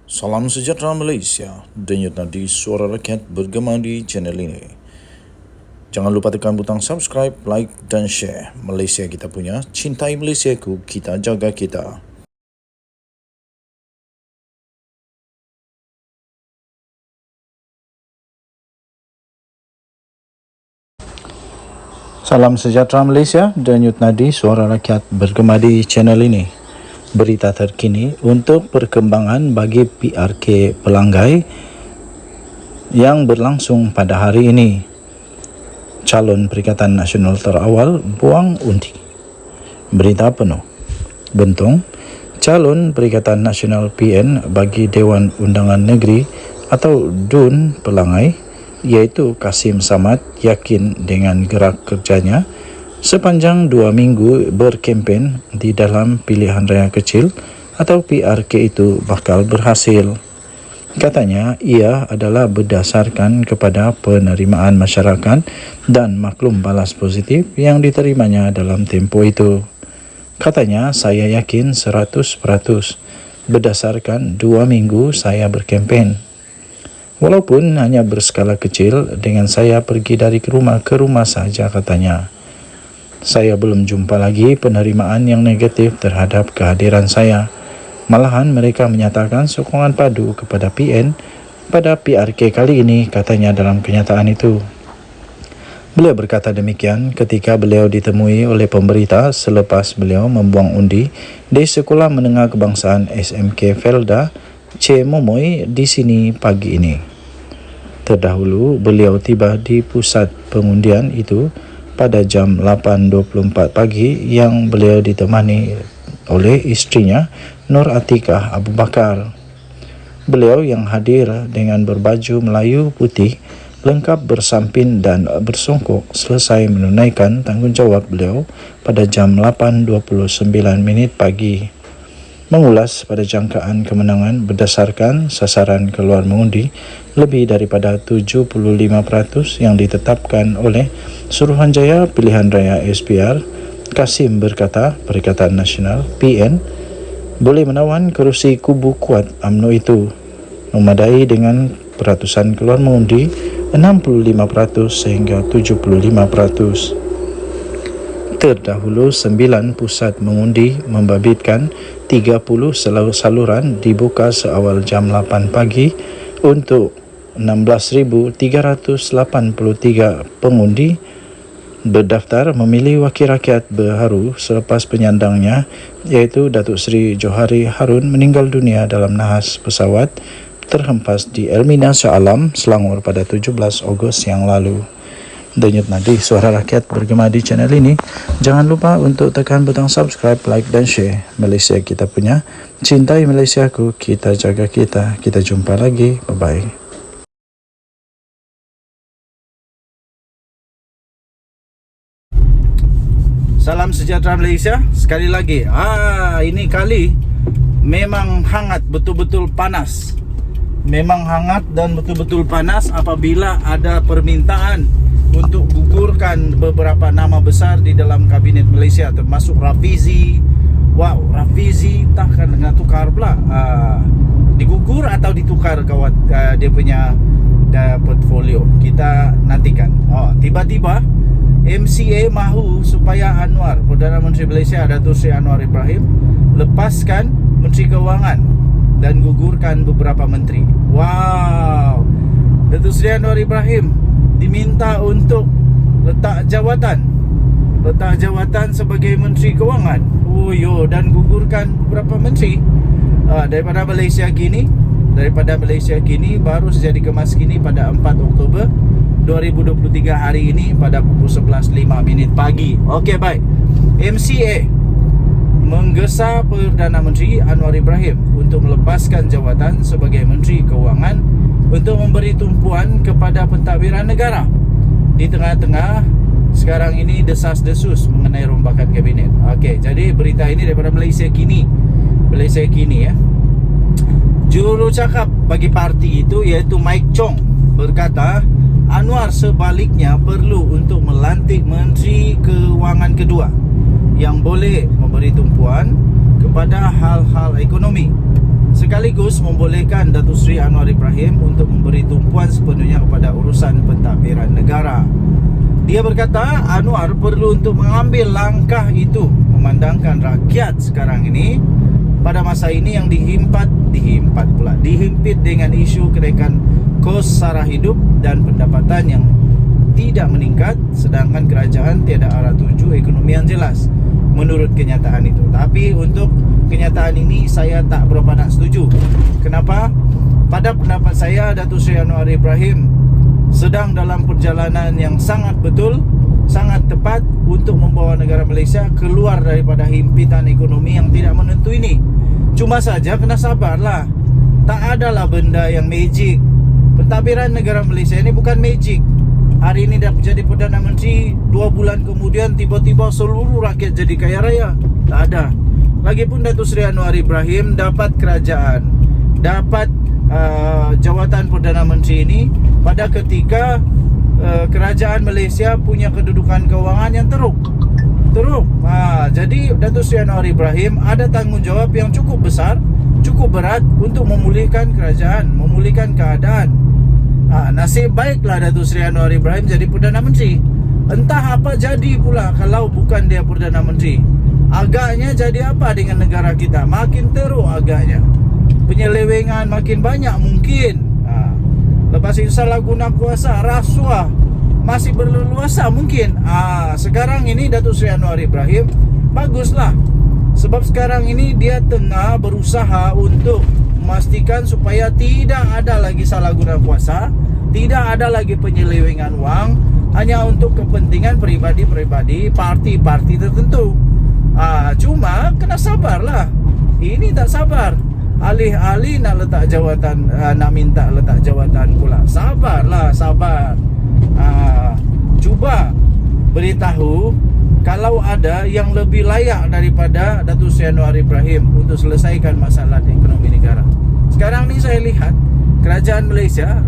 Salam sejahtera Malaysia, denyut nadi suara rakyat bergema di channel ini. Jangan lupa tekan butang subscribe, like dan share. Malaysia kita punya, cintai Malaysiaku, kita jaga kita. Salam sejahtera Malaysia, denyut nadi suara rakyat bergema di channel ini. Berita terkini untuk perkembangan bagi PRK Pelanggai yang berlangsung pada hari ini. Calon Perikatan Nasional terawal buang undi. Berita penuh. Bentong, calon Perikatan Nasional PN bagi Dewan Undangan Negeri atau DUN Pelangai iaitu Kasim Samad yakin dengan gerak kerjanya sepanjang 2 minggu berkempen di dalam pilihan raya kecil atau PRK itu bakal berhasil. Katanya ia adalah berdasarkan kepada penerimaan masyarakat dan maklum balas positif yang diterimanya dalam tempoh itu. Katanya, saya yakin 100% berdasarkan 2 minggu saya berkempen. Walaupun hanya berskala kecil dengan saya pergi dari rumah ke rumah saja katanya. Saya belum jumpa lagi penerimaan yang negatif terhadap kehadiran saya. Malahan mereka menyatakan sokongan padu kepada PN pada PRK kali ini katanya dalam kenyataan itu. Beliau berkata demikian ketika beliau ditemui oleh pemberita selepas beliau membuang undi di Sekolah Menengah Kebangsaan SMK Felda C. Momoy di sini pagi ini. Terdahulu, beliau tiba di pusat pengundian itu pada jam 8.24 pagi yang beliau ditemani oleh istrinya Nur Atikah Abu Bakar. Beliau yang hadir dengan berbaju Melayu putih lengkap bersampin dan bersongkok selesai menunaikan tanggungjawab beliau pada jam 8.29 pagi. Mengulas pada jangkaan kemenangan berdasarkan sasaran keluar mengundi lebih daripada 75% yang ditetapkan oleh Suruhanjaya Pilihan Raya SPR, Kasim berkata Perikatan Nasional PN boleh menawan kerusi kubu kuat UMNO itu memadai dengan peratusan keluar mengundi 65% sehingga 75%. Terdahulu 9 pusat mengundi membabitkan 30 saluran dibuka seawal jam 8 pagi untuk 16,383 pengundi berdaftar memilih wakil rakyat baharu selepas penyandangnya iaitu Datuk Seri Johari Harun meninggal dunia dalam nahas pesawat terhempas di Elmina Shah Alam, Selangor pada 17 Ogos yang lalu. Denyut nadi suara rakyat bergema di channel ini. Jangan lupa untuk tekan butang subscribe, like dan share. Malaysia kita punya, cintai Malaysiaku, kita jaga kita. Kita jumpa lagi. Bye-bye. Salam sejahtera Malaysia. Sekali lagi, ini kali memang hangat, betul-betul panas. Memang hangat dan betul-betul panas apabila ada permintaan untuk gugurkan beberapa nama besar di dalam kabinet Malaysia termasuk Rafizi. Wow, Rafizi takkan dengan tukar pula. Digugur atau ditukar kawat dia punya portfolio. Kita nantikan. Tiba-tiba MCA mahu supaya Anwar, Perdana Menteri Malaysia Datuk Seri Anwar Ibrahim lepaskan Menteri Kewangan dan gugurkan beberapa menteri. Wow. Datuk Seri Anwar Ibrahim diminta untuk letak jawatan sebagai Menteri Kewangan. Dan gugurkan beberapa menteri daripada Malaysia Kini baru saja dikemas kini pada 4 Oktober 2023 hari ini pada pukul 11.05 pagi. Okey, baik. MCA menggesa Perdana Menteri Anwar Ibrahim untuk melepaskan jawatan sebagai Menteri Kewangan untuk memberi tumpuan kepada pentadbiran negara di tengah-tengah sekarang ini desas-desus mengenai rombakan kabinet. Okey, jadi berita ini daripada Malaysia Kini ya. Juru cakap bagi parti itu iaitu Mike Chong berkata Anwar sebaliknya perlu untuk melantik Menteri Kewangan kedua yang boleh memberi tumpuan kepada hal-hal ekonomi sekaligus membolehkan Datuk Seri Anwar Ibrahim untuk memberi tumpuan sepenuhnya kepada urusan pentadbiran negara. Dia berkata Anwar perlu untuk mengambil langkah itu memandangkan rakyat sekarang ini pada masa ini yang dihimpit dengan isu kenaikan kos sara hidup dan pendapatan yang tidak meningkat, sedangkan kerajaan tiada arah tuju ekonomi yang jelas menurut kenyataan itu. Tapi untuk kenyataan ini saya tak berapa nak setuju. Kenapa? Pada pendapat saya Datuk Seri Anwar Ibrahim sedang dalam perjalanan yang sangat betul, sangat tepat untuk membawa negara Malaysia keluar daripada himpitan ekonomi yang tidak menentu ini. Cuma saja kena sabarlah. Tak adalah benda yang magic. Pentadbiran negara Malaysia ini bukan magic. Hari ini dah jadi Perdana Menteri, 2 bulan kemudian tiba-tiba seluruh rakyat jadi kaya raya. Tak ada. Lagipun Datuk Seri Anwar Ibrahim dapat kerajaan, dapat jawatan Perdana Menteri ini pada ketika kerajaan Malaysia punya kedudukan kewangan yang teruk. Jadi Datuk Seri Anwar Ibrahim ada tanggungjawab yang cukup besar, cukup berat untuk memulihkan kerajaan, memulihkan keadaan. Nasib baiklah Datuk Seri Anwar Ibrahim jadi Perdana Menteri. Entah apa jadi pula kalau bukan dia Perdana Menteri. Agaknya jadi apa dengan negara kita? Makin teruk agaknya. Penyelewengan makin banyak mungkin. Lepas itu salah guna kuasa, rasuah masih berleluasa mungkin. Sekarang ini Datuk Seri Anwar Ibrahim baguslah. Sebab sekarang ini dia tengah berusaha untuk memastikan supaya tidak ada lagi salah guna kuasa, tidak ada lagi penyelewengan wang hanya untuk kepentingan peribadi-peribadi, parti-parti tertentu. Cuma kena sabarlah. Ini tak sabar. Alih-alih nak letak jawatan, nak minta letak jawatan pula. Sabarlah, sabar. Cuba beritahu kalau ada yang lebih layak daripada Datuk Seri Anwar Ibrahim untuk selesaikan masalah ekonomi negara. Sekarang ni saya lihat kerajaan Malaysia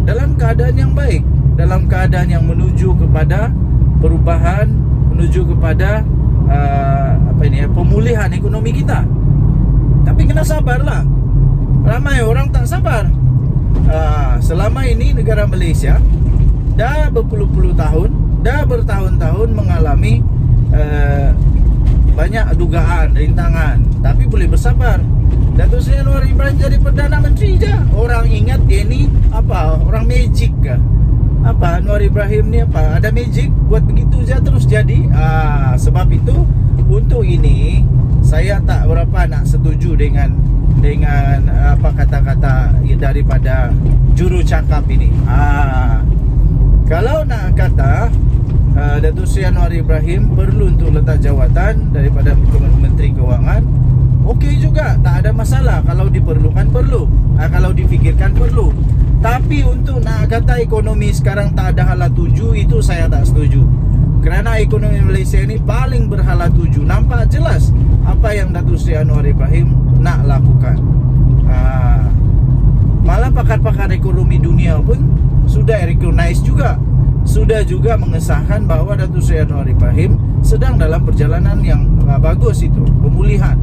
dalam keadaan yang baik, dalam keadaan yang menuju kepada perubahan, menuju kepada pemulihan ekonomi kita. Tapi kena sabarlah. Ramai orang tak sabar. Selama ini negara Malaysia dah berpuluh-puluh tahun, dah bertahun-tahun mengalami banyak dugaan, rintangan. Tapi boleh bersabar. Datuk Seri Anwar Ibrahim jadi Perdana Menteri je. Orang ingat dia ni apa? Orang magic ke? Apa Anwar Ibrahim ni apa? Ada magic buat begitu je terus jadi. Sebab itu untuk ini saya tak berapa nak setuju dengan apa kata-kata daripada juru cakap ini. Kalau nak kata Datuk Seri Anwar Ibrahim perlu untuk letak jawatan daripada Menteri Kewangan, okey juga, tak ada masalah. Kalau diperlukan perlu, kalau difikirkan perlu. Tapi untuk nak kata ekonomi sekarang tak ada hala tuju, itu saya tak setuju. Kerana ekonomi Malaysia ini paling berhala tuju. Nampak jelas apa yang Datuk Seri Anwar Ibrahim nak lakukan. Malah pakar-pakar ekonomi dunia pun sudah recognize juga, sudah juga mengesahkan bahawa Datuk Seri Anwar Ibrahim sedang dalam perjalanan yang bagus itu, pemulihan.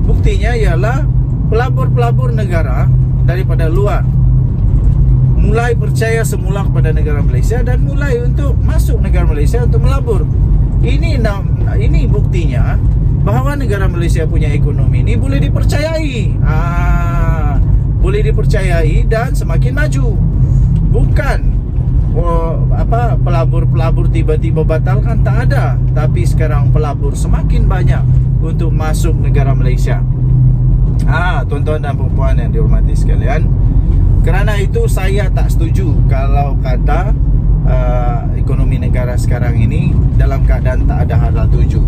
Buktinya ialah pelabur-pelabur negara daripada luar mulai percaya semula kepada negara Malaysia dan mulai untuk masuk negara Malaysia untuk melabur. Ini buktinya bahawa negara Malaysia punya ekonomi ini boleh dipercayai. Boleh dipercayai dan semakin maju. Bukan pelabur-pelabur tiba-tiba batalkan, tak ada. Tapi sekarang pelabur semakin banyak untuk masuk negara Malaysia. Tuan-tuan dan puan yang dihormati sekalian, kerana itu saya tak setuju kalau kata ekonomi negara sekarang ini dalam keadaan tak ada hala tuju.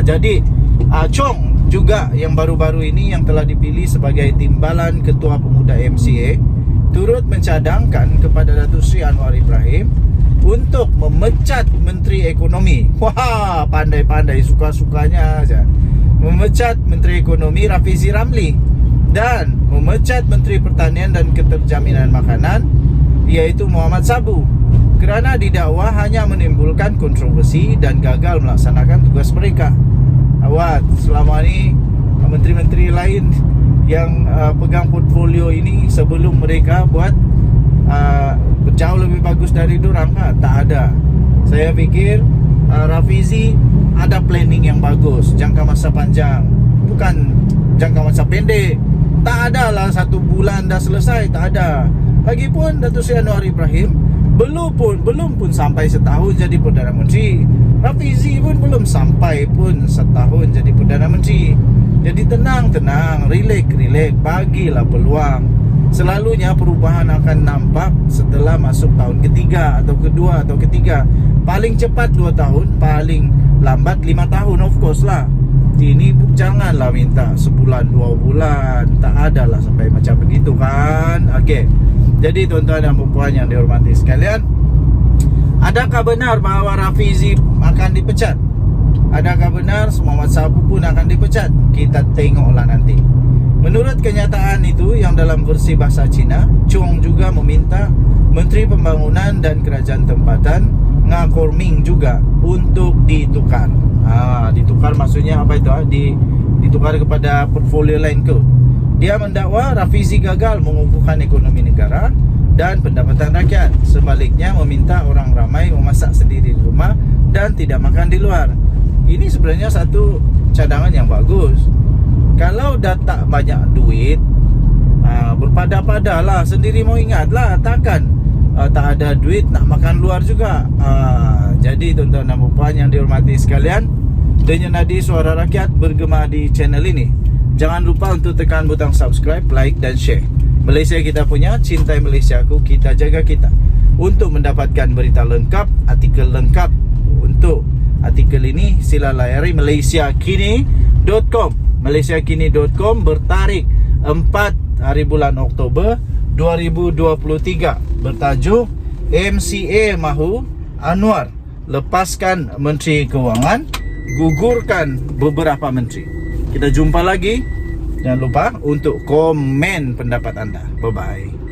Jadi Chong juga yang baru-baru ini yang telah dipilih sebagai timbalan Ketua Pemuda MCA turut mencadangkan kepada Datuk Seri Anwar Ibrahim untuk memecat Menteri Ekonomi. Wah, pandai-pandai, suka-sukanya aja. Memecat Menteri Ekonomi Rafizi Ramli dan memecat Menteri Pertanian dan Keterjaminan Makanan iaitu Muhammad Sabu kerana didakwa hanya menimbulkan kontroversi dan gagal melaksanakan tugas mereka. Awak selama ni menteri-menteri lain yang pegang portfolio ini sebelum mereka buat jauh lebih bagus dari dorang? Tak ada. Saya fikir Rafizi ada planning yang bagus, jangka masa panjang, bukan jangka masa pendek. Tak ada lah 1 bulan dah selesai, tak ada. Lagipun Datuk Seri Anwar Ibrahim belum pun sampai setahun jadi Perdana Menteri. Rafizi pun belum sampai pun setahun jadi Perdana Menteri. Jadi tenang, relax, bagilah peluang. Selalunya perubahan akan nampak setelah masuk tahun ketiga atau kedua atau ketiga. Paling cepat 2 tahun, paling lambat 5 tahun, of course lah. Ini janganlah minta sebulan 2 bulan, tak ada lah sampai macam begitu kan. Okey. Jadi tuan-tuan dan puan yang dihormati sekalian, adakah benar bahawa Rafizi akan dipecat? Adakah benar Muhammad Sabu pun akan dipecat? Kita tengoklah nanti. Menurut kenyataan itu yang dalam versi bahasa Cina, Chong juga meminta Menteri Pembangunan dan Kerajaan Tempatan Ngakor Ming juga untuk ditukar. Ditukar maksudnya apa itu? Ditukar kepada portfolio lain ke? Dia mendakwa Rafizi gagal mengukuhkan ekonomi negara dan pendapatan rakyat. Sebaliknya meminta orang ramai memasak sendiri di rumah dan tidak makan di luar. Ini sebenarnya satu cadangan yang bagus. Kalau dah tak banyak duit, berpada-padalah. Sendiri mau ingatlah, takkan tak ada duit nak makan luar juga. Jadi tuan-tuan dan puan yang dihormati sekalian, Denyut Nadi Suara Rakyat bergema di channel ini. Jangan lupa untuk tekan butang subscribe, like dan share. Malaysia kita punya, cintai Malaysiaku, kita jaga kita. Untuk mendapatkan berita lengkap, artikel lengkap untuk artikel ini, sila layari malaysiakini.com. malaysiakini.com bertarikh 4 hari bulan Oktober 2023 bertajuk MCA mahu Anwar lepaskan Menteri Kewangan, gugurkan beberapa menteri. Kita jumpa lagi. Jangan lupa untuk komen pendapat anda. Bye-bye.